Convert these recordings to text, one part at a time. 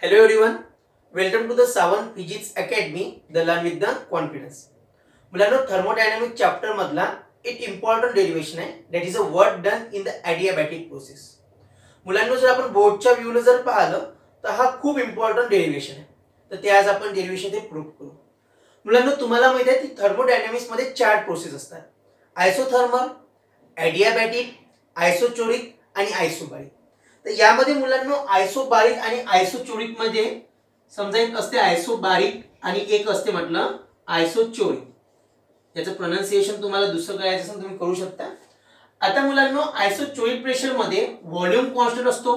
Hello everyone, welcome to the Savan Physics Academy, the Learn with the Confidence. मुलांनो thermodynamic chapter मधला एक important derivation आहे, that is a work done in the adiabatic process. मुलांनो जर आपण बोर्डच्या व्ह्यूला जर पाहिलं तर हा खूप important derivation आहे. तर ते आज आपण derivation ते प्रूव्ह करू. मुलांनो तुम्हाला माहिती आहे की thermodynamics मध्ये चार प्रोसेस असतात. आयसोथर्मल, adiabatic, आयसोचोरिक आणि आयसोबारिक. तर यामध्ये मुलांनो आयसोबारिक आणि आयसोचोरिक मध्ये समजा एक असते आयसोबारिक आणि एक असते म्हटलं आयसोचोरिक. याचं प्रोनाउन्सिएशन तुम्हाला दुसरं करायचं असेल तुम्ही करू शकता. आता मुलांनो आयसोचोरिक प्रेशर मध्ये व्हॉल्यूम कॉन्स्टंट असतो,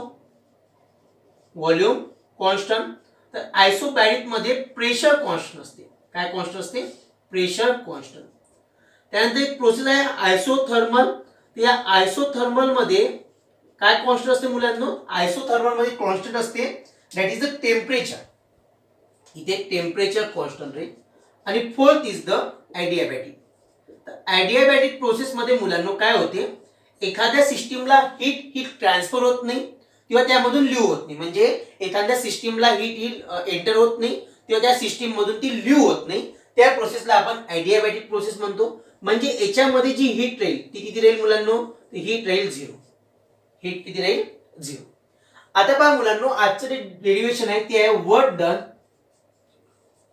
व्हॉल्यूम कॉन्स्टंट. तर आयसोबॅरिक मध्ये प्रेशर कॉन्स्टंट असते. काय कॉन्स्टंट असते? Pressure constant. त्यानंतर एक प्रोसेस आहे आयसोथर्मल. या आयसोथर्मल मध्ये काय कॉन्स्टंट असते मुलांनो? आयसोथर्मल मध्ये कॉन्स्टंट असते दॅट इज द टेम्परेचर. इथे टेम्परेचर कॉन्स्टंट राहील. आणि फोर्थ इज द ॲडियाबॅटिक. तर ॲडियाबॅटिक प्रोसेस मध्ये मुलांनो काय होते, एखाद्या सिस्टीमला हीट ट्रान्सफर होत नाही किंवा त्यामधून लिव्ह होत नाही. म्हणजे एखाद्या सिस्टीमला हीट एंटर होत नाही किंवा त्या सिस्टीम मधून ती लिव्ह होत नाही, त्या प्रोसेसला आपण ॲडियाबॅटिक प्रोसेस म्हणतो. म्हणजे याच्यामध्ये जी हीट राहील ती किती राहील मुलांनो? हीट राहील 0. हीट किती राहील? 0. आता पहा मुलांनो आजचं जे डेरिव्हेशन आहे ते आहे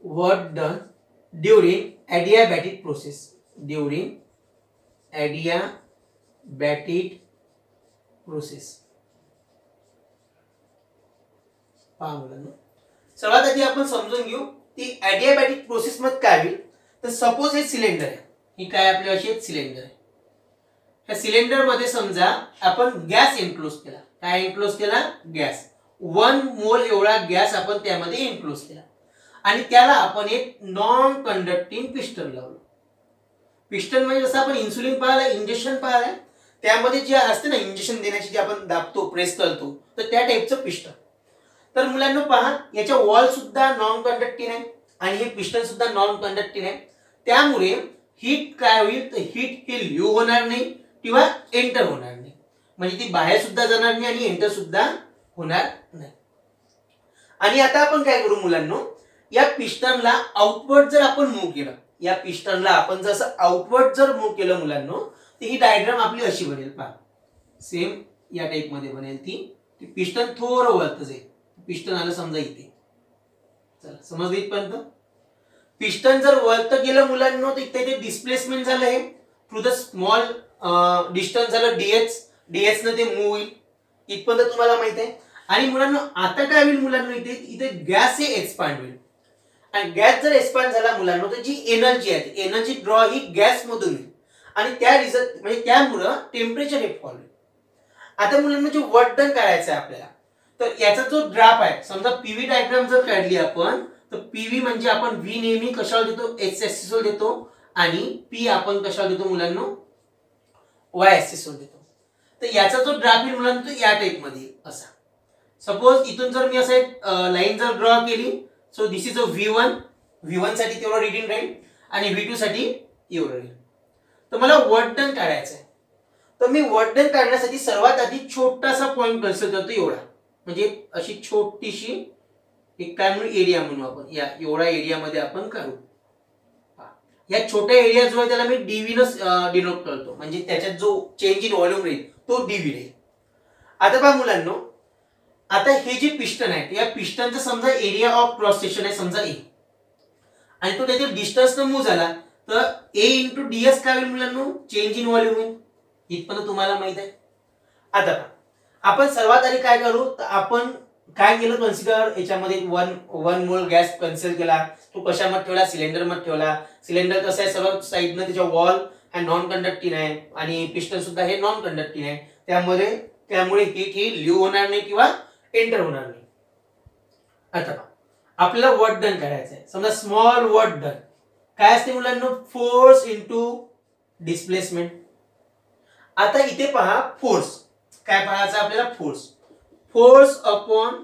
work done during adiabatic process. During adiabatic process. पहा मुलांनो सर्वात आधी आपण समजून घेऊ की ॲडियाबॅटिक प्रोसेस मध्ये काय होईल. तर सपोज हे सिलेंडर आहे, ही काय आपली अशी एक सिलेंडर आहे. या सिलेंडर मध्ये समजा आपण गॅस एन्क्लोज केला. काय एन्क्लोज केला? गॅस. 1 मोल एवढा गॅस आपण त्यामध्ये एन्क्लोज केला आणि त्याला आपण एक नॉन कंडक्टिंग पिस्टन लावलं. पिस्टन म्हणजे जसं आपण इन्सुलिन पाहिलं, इंजेक्शन पाहिलं, त्यामध्ये जे असते ना इंजेक्शन देण्याची जे आपण दाबतो, प्रेस करतो, तर त्या टाइपचं पिस्टन. तर मुलांना पहा याच्या वॉल सुद्धा नॉन कंडक्टिंग आहे आणि हे पिस्टन सुद्धा नॉन कंडक्टिंग आहे. त्यामुळे हीट काय होईल, तर हीट हे लिव्ह होणार नाही किंवा एंटर होणार नाही. म्हणजे ती बाहेर सुद्धा जाणार नाही आणि एंटर सुद्धा होणार नाही. आणि आता आपण काय करू मुलांनो, या पिस्टनला आउटवर्ड जर आपण मूव्ह केलं, या पिस्टनला आपण जसं आउटवर्ड जर मूव्ह केलं मुलांनो, तर ही डायग्राम आपली अशी बनेल. पहा सेम या टाइप मध्ये बनेल. ती पिस्टन थोडं वळत जाईल. पिस्टन आलं समजा इथे. चला समजलं इथपर्यंत. पिस्टन जर वळत गेलं मुलांनो तर इथे ते डिस्प्लेसमेंट झालं, हे थ्रू द स्मॉल डिस्टन्स झालं डीएच ने ते मूव्ह होईल. इथपर्यंत तुम्हाला माहित आहे. आणि मुलांनो आता काय होईल मुलांनो, इथे गॅस हे एक्सपांड होईल. आणि गॅस जर एक्सपांड झाला मुलांनो तर जी एनर्जी आहे, एनर्जी ड्रॉ ही गॅस मधून होईल आणि त्या रिझल्ट म्हणजे त्यामुळे टेम्परेचर हे फॉल होईल. आता मुलांनो जे वर्क डन करायचं आहे आपल्याला, तर याचा जो ग्राफ आहे, समजा पीव्ही डायग्राम जर काढली आपण, तर पीव्ही म्हणजे आपण व्ही नेहमी कशावर देतो? एक्स ऍक्सिस वर देतो आणि पी आपण कशावर देतो मुलांनो? वाय ऍक्सिस वर देतो. तर याचा जो ग्राफ येईल मुलांनो तो या टाइप मध्ये असा. सपोज इथून जर मी असं एक लाईन जर ड्रॉ केली, so this is a V1 साठी तेवढं रीडिंग राहील आणि V2 साठी एवढं राहील. तर मला वर्क डन काढायचं आहे. तर मी वर्क डन काढण्यासाठी सर्वात आधी छोटासा पॉइंट कन्सिडर करतो, एवढा. म्हणजे अशी छोटीशी एक काय म्हणून एरिया म्हणू आपण, या एवढा एरिया मध्ये आपण काढू. या छोट्या एरिया जो आहे त्याला मी डीव्ही न डिनोट करतो. म्हणजे त्याच्यात जो चेंज इन व्हॉल्यूम राहील तो डीव्ही राहील. आता पहा मुलांनो, आता हे जे पिस्टन आहे, या पिस्टनचा समजा एरिया ऑफ क्रॉस सेक्शन आहे समजा ए, आणि तो त्याच्या डिस्टन्स न मूव्ह झाला तर ए इंटू डीएस काय होईल मुलांनो? चेंज इन व्हॉल्यूम होईल. इथपर्यंत तुम्हाला माहित आहे. आता आपण सर्वात आधी काय करू, तर आपण काय केलं कन्सिडर, याच्यामध्ये 1 मोल गॅस कन्सिडर केला. तो कशामध्ये ठेवला? सिलेंडर मध्ये ठेवला. सिलेंडर कसं आहे, सर्व साइडनं त्याच्या वॉल हा नॉन कंडक्टिंग आहे आणि पिस्टन सुद्धा हे नॉन कंडक्टिंग आहे. त्यामुळे हीट ही लिव्ह होणार नाही किंवा एंटर होणार नाही. आता आपल्याला वर्क डन करायचं आहे. समजा स्मॉल वर्क डन काय असते मुलांनो? Force into displacement. आता इथे पहा फोर्स काय पाहायचं आपल्याला? फोर्स अपॉन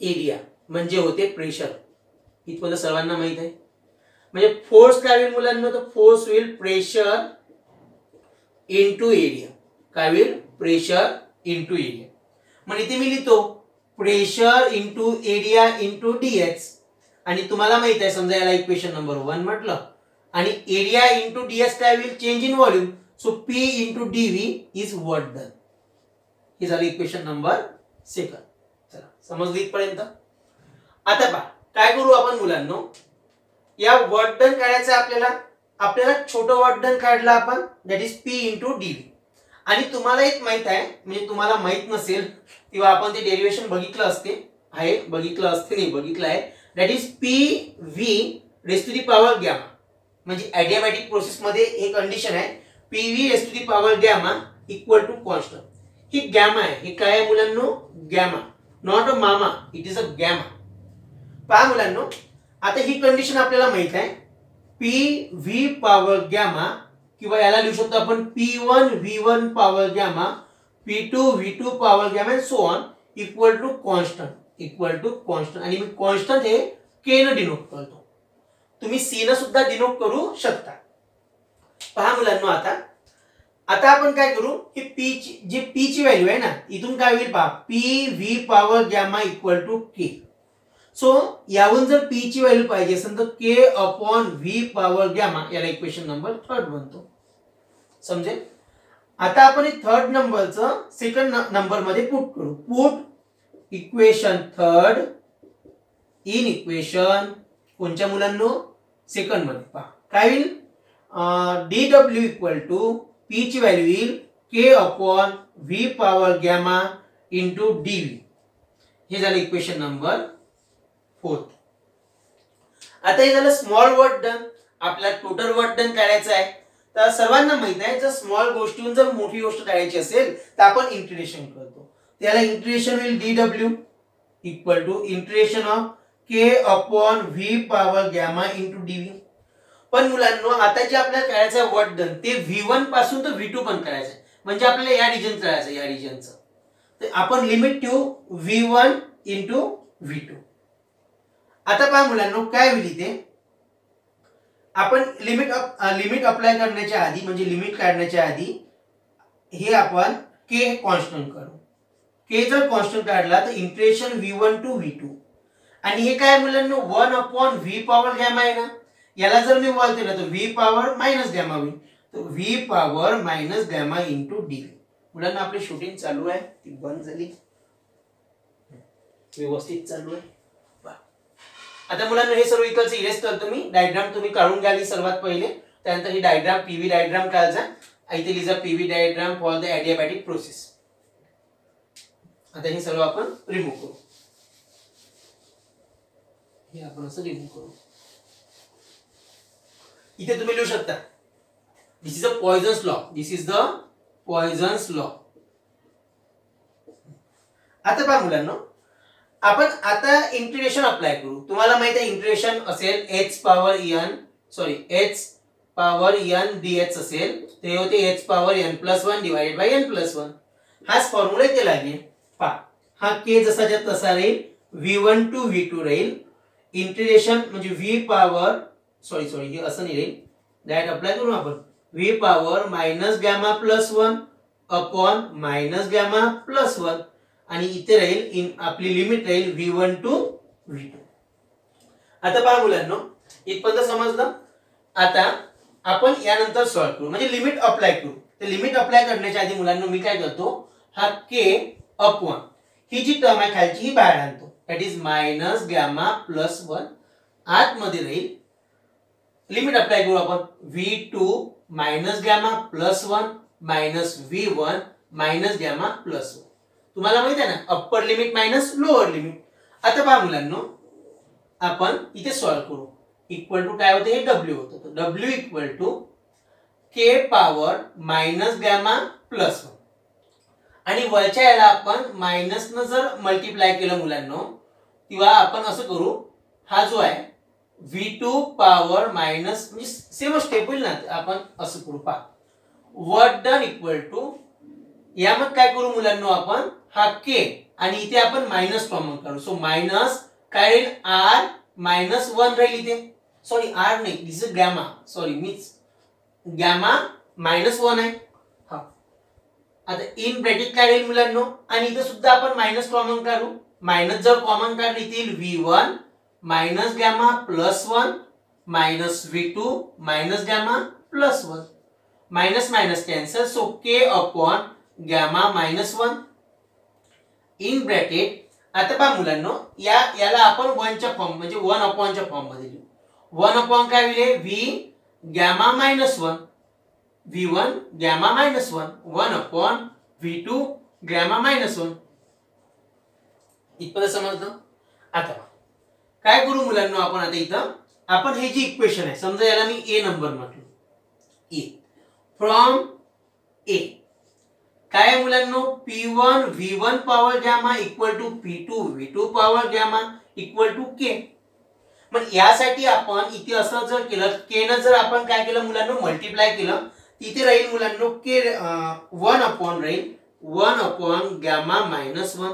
एरिया म्हणजे होते प्रेशर. इथपर्यंत सर्वांना माहित आहे. म्हणजे फोर्स काय होईल मुलांना? तर फोर्स होईल प्रेशर इंटू एरिया. काय होईल? Pressure into area. म्हणजे इथे मी लिहितो pressure into area into dh, आणि तुम्हाला माहित आहे समजा याला इक्वेशन नंबर 1 म्हटलं, आणि एरिया इंटू डीएच काय होईल, change in volume, so P into dv is work done. हे झालं इक्वेशन नंबर 2. चला समजलं इथपर्यंत. आता पहा काय करू आपण मुलांनो, या वर्क डन काढायचं आपल्याला छोटं वर्क डन काढलं आपण, that is P into dv. आणि तुम्हाला एक माहित आहे, म्हणजे तुम्हाला माहित नसेल तेव्हा आपण ते डेरिव्हेशन बघितलं असते बघितलं आहे, that is P V raise to the power gamma. म्हणजे ॲडियाबॅटिक प्रोसेस मध्ये एक कंडिशन आहे, P V raise to the power gamma equal to constant. ही गॅमा आहे, हे काय आहे मुलांनो, गॅमा, नॉट अ मामा, इट इज अ गॅमा. पहा मुलांनो, आता ही कंडिशन आपल्याला माहित आहे, पी व्ही पॉवर गॅमा, किंवा याला लिहू शकतो आपण P1 V1 power gamma, P2 V2 power gamma and so on equal to constant. आणि मी कॉन्स्टंट हे K न डिनोट करतो, तुम्ही C न सुद्धा डिनोट करू शकता. पहा मुलांनो, आता आपण काय करू, ही P ची व्हॅल्यू आहे ना, इथून काय होईल पहा, P V power gamma equal to K. So यावरून जर P ची व्हॅल्यू पाहिजे असेल तर K upon V power gamma, याला इक्वेशन नंबर 3 बनतो. समजेल. आता आपण थर्ड नंबरचं सेकंड नंबर मध्ये पुट करू. पुट इक्वेशन 3 इन इक्वेशन कोणत्या मुलांनो, सेकंड मध्ये. पहा काय होईल, dw इक्वल टू P ची व्हॅल्यू येईल K upon V power gamma into dv. हे झालं इक्वेशन नंबर 4. आता हे झालं स्मॉल वर्क डन. आपल्याला टोटल वर्क डन काढायचं आहे. तर सर्वांना माहित आहे, जर स्मॉल गोष्टीहून जर मोठी गोष्ट काढायची असेल तर आपण इंटिग्रेशन करतो. त्याला इंटिग्रेशन होईल dw equal to integration of K upon V power gamma into dv. पण मुलांनो, आता जे आपल्याला काढायचं वर्क डन ते V1 पासून तर V2 पण करायचं आहे, म्हणजे आपल्याला या रिजन करायचं, या रिजनचं. तर आपण लिमिट ठेवू V1 इंटू V2. आता पहा मुलांनो, काय होईल इथे, आपण लिमिट अप्लाय करण्याच्या आधी, म्हणजे लिमिट काढण्याच्या आधी हे आपण K कॉन्स्टंट करू. K जर कॉन्स्टंट काढला तर इंटिग्रेशन V1 टू V2, आणि हे काय मुलांनो 1 अपॉन V पॉवर गॅमा आहे ना, याला जर मी बोलते ना तर V पॉवर मायनस गॅमा होईल, तर V power minus gamma into dv. मुलांना आपली शूटिंग चालू आहे, ती बंद झाली, व्यवस्थित चालू आहे. आता मुलांना हे सर्व इकडचे इरेज करतो मी. डायग्राम तुम्ही काढून घ्याली सर्वात पहिले, त्यानंतर ही डायग्राम पीव्ही डायग्राम काढायचा. इथे लिहिजा PV diagram for the adiabatic process. आता हे सर्व आपण रिमूव्ह करू. हे आपण असं रिमूव्ह करू. इथे तुम्ही लिहू शकता, this is a Poisson's law, this is the Poisson's law. आता पहा मुलांनो, आपण आता इंटिग्रेशन अप्लाय करू. तुम्हाला माहित आहे इंटिग्रेशन असेल h पॉवर n dh असेल, ते होते h power n+1 divided by n+1. हाच फॉर्म्युला इथे लागेल. पहा, हा k जसाच्या तसा राहील, V1 टू V2 राहील. इंटिग्रेशन म्हणजे V पॉवर हे असं नाही राहील, डायरेक्ट अप्लाय करू आपण. V power minus gamma plus 1 upon minus gamma plus 1, आणि इथे राहील आपली लिमिट राहील V1 टू V2. आता पहा मुलांनो, इथपर्यंत समजलं. आता आपण यानंतर सॉल्व करू, म्हणजे लिमिट अप्लाय करू. तर लिमिट अप्लाय करण्याच्या आधी मुलांनो मी काय करतो, हा K अपॉन ही जी टर्म आहे खालची ही बाहेर आणतो, that is minus gamma plus 1. आतमध्ये राहील, लिमिट अप्लाय करू आपण, V2 minus gamma plus 1 minus V1 minus gamma plus 1. तुम्हाला माहित आहे ना, upper limit minus lower limit. आता पहा मुलांनो, आपण इथे सॉल्व करू. इक्वल टू काय होते, हे W होतं, तर W equal to K power minus gamma plus 1, आणि वरच्या याला आपण मायनस न जर मल्टिप्लाय केलं मुलांनो, किंवा आपण असं करू, हा जो आहे V2 पॉवर मायनस, म्हणजे सेम स्टेप होईल ना, आपण असं करू. पहा, वर्क डन इक्वल टू, यामध्ये काय करू मुलांनो, आपण हा K आणि इथे आपण मायनस कॉमन काढू. सो मायनस काय राहील, R मायनस 1 राहील इथे. सॉरी, R नाही, दिस इज गॅमा, सॉरी मीच गॅमा मायनस 1 आहे. हा, आता इन ब्रॅकेट काय राहील मुलांनो, आणि इथे सुद्धा आपण मायनस कॉमन काढू. मायनस जर कॉमन काढली येईल V1 minus gamma plus 1 minus V2 minus gamma plus 1 minus minus cancel so K upon gamma minus 1 in bracket. आता पहा मुलांनो याला आपण 1 च्या फॉर्म म्हणजे 1 अपॉन च्या फॉर्म मध्ये लिहू. 1 अपॉन काय होईल V gamma minus 1 V1 gamma minus 1 1 upon V2 gamma minus 1. इथपर्यंत समजलं. आता काय करू मुलांनो आपण आता इथं आपण हे जी इक्वेशन आहे समजा याला मी ए नंबर म्हटलो ए फ्रॉम ए काय आहे मुलांनो P1 V1 power gamma equal to P2 V2 power gamma equal to K. पण यासाठी आपण इथे असं जर केलं K न जर आपण काय केलं मुलांनो मल्टिप्लाय केलं तिथे राहील मुलांनो K 1 अपॉन राहील 1 अपॉन गॅमा मायनस 1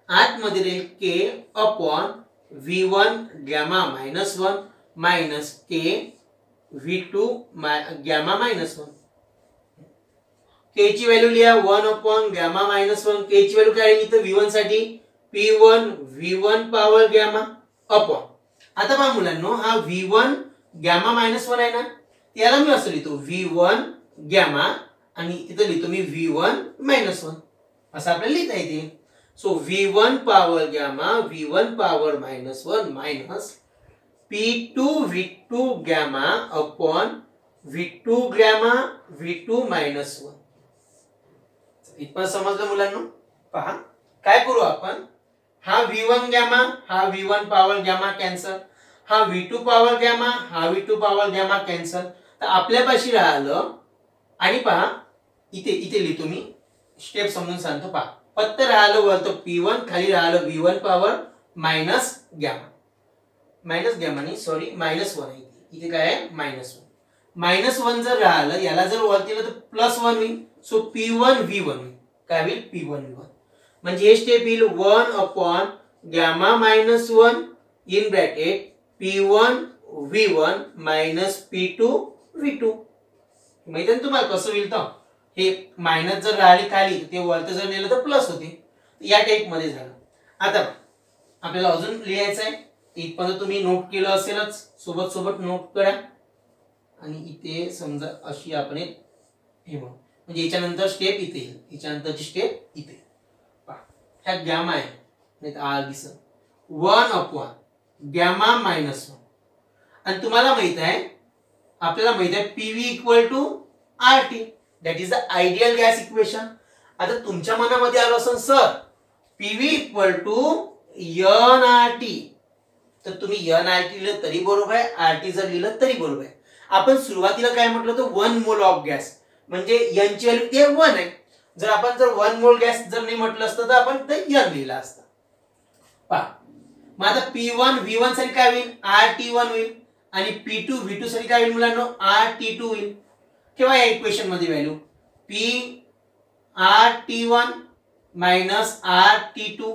आतमध्ये राहील K upon V1 gamma minus 1 minus K V2 gamma minus 1. K ची व्हॅल्यू लिहा 1 अपॉन गॅमा मायनस 1 K ची व्हॅल्यू काय इथं V1 साठी P1 V1 power gamma upon. आता पहा मुलांनो हा V1 गॅमा मायनस 1 आहे ना त्याला मी असं लिहितो V1 गॅमा आणि इथं लिहितो मी V1 मायनस 1 असं आपल्याला लिहिता येते. So V1 power gamma V1 power minus 1 minus P2 V2 gamma upon V2 gamma V2 minus 1. इथं समजलं मुलांनो. पहा काय करू आपण हा V1 गॅमा हा V1 पॉवर गॅमा कॅन्सल हा V2 पॉवर गॅमा हा V2 पॉवर गॅमा कॅन्सल तर आपल्यापाशी राहिलं आणि पहा इथे इथे लिहितो मी स्टेप समजून सांगतो. पहा फक्त राहिलं वरतं P1 खाली राहिलं V1 पॉवर मायनस गॅमा नाही सॉरी मायनस 1 आहे इथे काय आहे मायनस 1 जर राहिलं याला जर वर केलं तर प्लस 1 होईल. सो P1 V1 काय होईल P1 V1 म्हणजे हे स्टेप येईल 1 upon gamma minus 1 in bracket P1 V1 minus P2 V2. माहिती आहे तुम्हाला कसं होईल तर हे मायनस जर राहिले खाली ते वरती जर नेलं तर प्लस होते या टाइप मध्ये झालं. आता आपल्याला अजून लिहायचं आहे इथपर्यंत तुम्ही नोट केलं असेलच सोबत सोबत नोट करा आणि इथे समजा अशी आपण हे म्हणजे याच्यानंतर स्टेप इथे येईल याच्यानंतरची स्टेप इथे. पहा ह्या गॅमा आहे नाही तर आर दिसत 1 अपॉन गॅमा मायनस 1 आणि तुम्हाला माहित आहे आपल्याला माहित आहे PV equal to RT that is the ideal gas equation. आता तुमच्या मनामध्ये आलं असेल sir PV equal to NRT तर तुम्ही NRT लिहिलं तरी बरोबर आहे RT जर लिहिलं तरी बरोबर आहे. आपण सुरुवातीला काय म्हटलं होतं 1 मोल ऑफ गॅस म्हणजे n ची व्हॅल्यू ते 1 आहे. जर आपण जर 1 मोल गॅस जर नाही म्हटलं असतं तर आपण ते n लिहिलं असतं. पहा मग आता P1 V1 साठी काय होईल RT1 होईल आणि P2 V2 साठी काय होईल मुलांनो RT2 होईल. ठेवा या इक्वेशन मध्ये value P RT1 minus RT2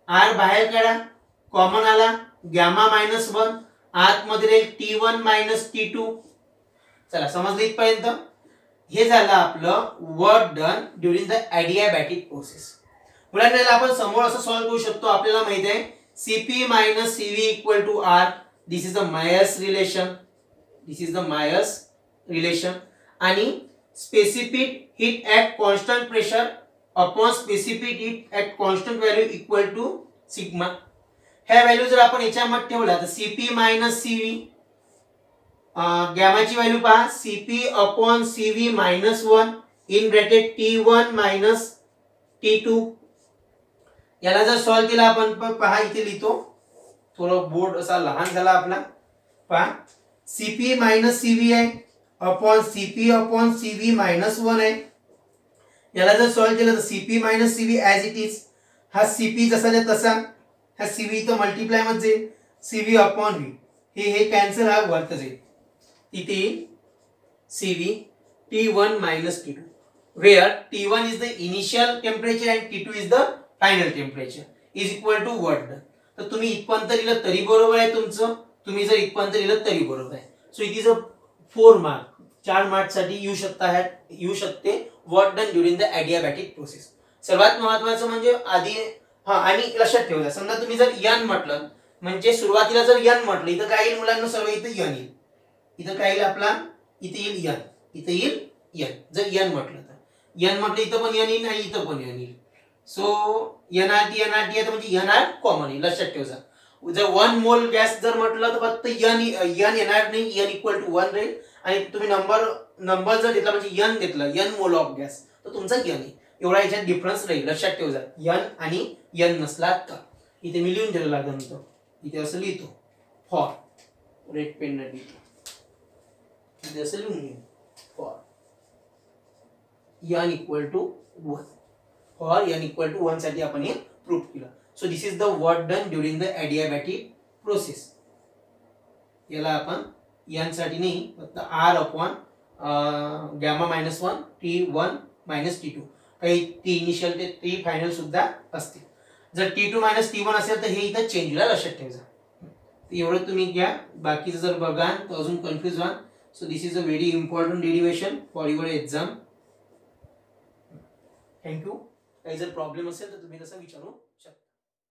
R बाहेर काढा कॉमन आला गॅमा मायनस 1 आतमध्ये राहील T1 मायनस T2. चला समजलं इथपर्यंत. हे झालं आपलं work done during the adiabatic process. मुलांना आपण समोर असं सॉल्व्ह करू शकतो. आपल्याला माहित आहे Cp minus Cv equal to R. This is the Mayer's relation आणि specific heat at constant pressure upon specific heat at constant value equal to sigma. ह्या व्हॅल्यू जर आपण याच्यामध्ये ठेवला तर Cp मायनस Cv गॅमाची व्हॅल्यू पहा Cp upon Cv minus 1 in bracket T1 minus T2. याला जर सॉल्व्ह केला आपण पहा इथे लिहितो थोडं बोर्ड असा लहान झाला आपला. पहा Cp मायनस Cv आहे अपॉन Cv मायनस 1 आहे. याला जर सॉल्व्ह केलं तर Cp minus Cv as it is हा Cp जसाच्या तसा हा Cv इथं मल्टिप्लाय मध्ये Cv अपॉन V हे कॅन्सल हा वरती जाईल इथे Cv T1 minus T2 where T1 is the initial temperature and T2 is the final temperature is equal to what done. तर तुम्ही इथपर्यंत लिहिलं तरी बरोबर आहे तुमचं तुम्ही जर इथपर्यंत लिहिलं तरी बरोबर आहे. So it is a 4 mark 4 mark साठी येऊ शकते work done during the adiabatic process. सर्वात महत्त्वाचं म्हणजे आधी हा, आणि लक्षात ठेवा, समजा तुम्ही जर n म्हटलं म्हणजे सुरुवातीला जर n म्हटलं, इथं काय येईल मुलांना, सर्व इथं n येईल. इथं काय येईल आपला, इथे येईल n, इथे येईल n. जर n म्हटलं तर n म्हटलं इथं पण n येईल आणि इथं पण n येईल. सो nRT आहे तर म्हणजे nR कॉमन येईल, लक्षात ठेवा. जर 1 मोल गॅस जर म्हटलं तर फक्त n येणार नाही, n इक्वल टू 1 राहील. आणि तुम्ही नंबर जर घेतला म्हणजे n घेतलं, n मोल ऑफ गॅस, तर तुमचा n आहे. एवढा याच्यात डिफरन्स राहील, लक्षात ठेवा. n आणि n नसला का. इथे मी लिहून ठेवलं लागतं, इथे असं लिहितो, फॉर रेड पेन न लिहितो, इथे असं लिहून घेऊ, for n equal to 1. For n equal to 1 साठी आपण हे प्रूफ केलं. So this is the work done during the adiabatic process. याला आपण n साठी नाही, फक्त r upon gamma minus 1 t1 minus t2, काही t इनिशियल ते t फायनल सुद्धा असतील. जर t2 मायनस t1 असेल तर हे इथं चेंज होईल, लक्षात ठेवा. एवढं तुम्ही घ्या, बाकीचं जर बघा तर अजून कन्फ्युज व्हा. So this is a very important derivation for your exam. Thank you. काही जर प्रॉब्लेम असेल तर तुम्ही तसं विचारू शकता.